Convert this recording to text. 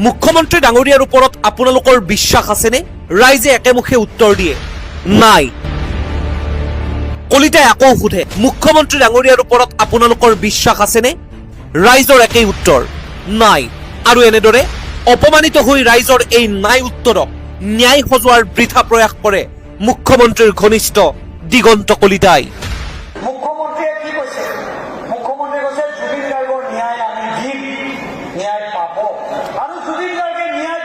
মুখ্যমন্ত্ৰী ডাঙৰীয়াৰ ওপৰত আপোনালোকৰ বিশ্বাস আছেনে? ৰাইজে একেমুখে উত্তৰ দিয়ে নাই। কলিতাই আকৌ সোধে মুখ্যমন্ত্ৰী ডাঙৰীয়াৰ ওপৰত আপোনালোকৰ বিশ্বাস আছেনে? ৰাইজৰ একেই উত্তৰ নাই। আৰু এনেদৰে অপমানিত হৈ ৰাইজৰ এই নাই উত্তৰক ন্যায় সজোৱাৰ বৃথা প্ৰয়াস কৰে মুখ্যমন্ত্ৰীৰ ঘনিষ্ঠ দিগন্ত কলিতাই। মুখ্যমন্ত্ৰীয়ে কি কৈছে? মুখ্যমন্ত্ৰীয়ে কৈছে জুবিন গাৰ্গৰ ন্যায় আমি দিম, ন্যায় পাব। আৰু জুবিন গাৰ্গে ন্যায়